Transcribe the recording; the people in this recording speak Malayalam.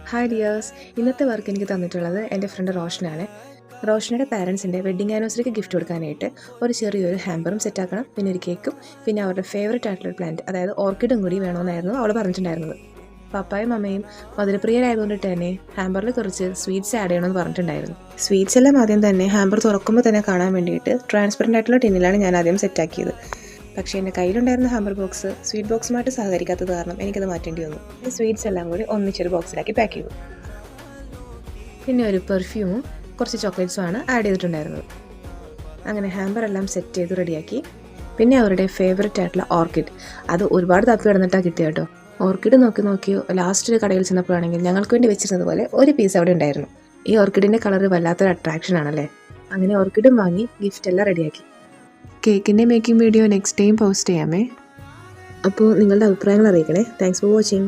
ഹായ് ഡിയേഴ്സ്, ഇന്നത്തെ വർക്ക് എനിക്ക് തന്നിട്ടുള്ളത് എൻ്റെ ഫ്രണ്ട് റോഷനാണ്. റോഷനയുടെ പാരൻസിൻ്റെ വെഡ്ഡിങ് ആനിവേഴ്സറിക്ക് ഗിഫ്റ്റ് കൊടുക്കാനായിട്ട് ഒരു ചെറിയൊരു ഹാമ്പറും സെറ്റാക്കണം, പിന്നെ ഒരു കേക്കും, പിന്നെ അവരുടെ ഫേവറേറ്റ് ആയിട്ടുള്ള പ്ലാന്റ് അതായത് ഓർക്കിഡും കൂടി വേണമെന്നായിരുന്നു അവൾ പറഞ്ഞിട്ടുണ്ടായിരുന്നത്. പപ്പായും അമ്മയും മധുരപ്രിയരായതുകൊണ്ടിട്ട് തന്നെ ഹാമ്പറിൽ കുറച്ച് സ്വീറ്റ്സ് ആഡ് ചെയ്യണമെന്ന് പറഞ്ഞിട്ടുണ്ടായിരുന്നു. സ്വീറ്റ്സ് എല്ലാം ആദ്യം തന്നെ ഹാമ്പർ തുറക്കുമ്പോൾ തന്നെ കാണാൻ വേണ്ടിയിട്ട് ട്രാൻസ്പെറൻ്റ് ആയിട്ടുള്ള ടിന്നിലാണ് ഞാൻ ആദ്യം സെറ്റാക്കിയത്. പക്ഷേ എൻ്റെ കയ്യിലുണ്ടായിരുന്ന ഹാമ്പർ ബോക്സ് സ്വീറ്റ് ബോക്സുമായിട്ട് സഹകരിക്കാത്തത് കാരണം എനിക്കത് മാറ്റേണ്ടി വന്നു. ഈ സ്വീറ്റ്സ് എല്ലാം കൂടി ഒന്നിച്ചൊരു ബോക്സിലാക്കി പാക്ക് ചെയ്തു. പിന്നെ ഒരു പെർഫ്യൂമും കുറച്ച് ചോക്ലേറ്റ്സുമാണ് ആഡ് ചെയ്തിട്ടുണ്ടായിരുന്നത്. അങ്ങനെ ഹാമ്പർ എല്ലാം സെറ്റ് ചെയ്ത് റെഡിയാക്കി. പിന്നെ അവരുടെ ഫേവററ്റ് ആയിട്ടുള്ള ഓർക്കിഡ്, അത് ഒരുപാട് തപ്പി കിടന്നിട്ടാണ് കിട്ടിയ കേട്ടോ. ഓർക്കിഡ് നോക്കിയോ ലാസ്റ്റ് ഒരു കടയിൽ ചെന്നപ്പോഴാണെങ്കിൽ ഞങ്ങൾക്ക് വേണ്ടി വെച്ചിരുന്നത് പോലെ ഒരു പീസ് അവിടെ ഉണ്ടായിരുന്നു. ഈ ഓർക്കിഡിൻ്റെ കളർ വല്ലാത്തൊരു അട്രാക്ഷൻ ആണല്ലേ. അങ്ങനെ ഓർക്കിഡും വാങ്ങി ഗിഫ്റ്റ് എല്ലാം റെഡിയാക്കി. കേക്കിൻ്റെ making video next time post ചെയ്യാമേ. അപ്പോൾ നിങ്ങളുടെ അഭിപ്രായങ്ങൾ അറിയിക്കണേ. Thanks for watching.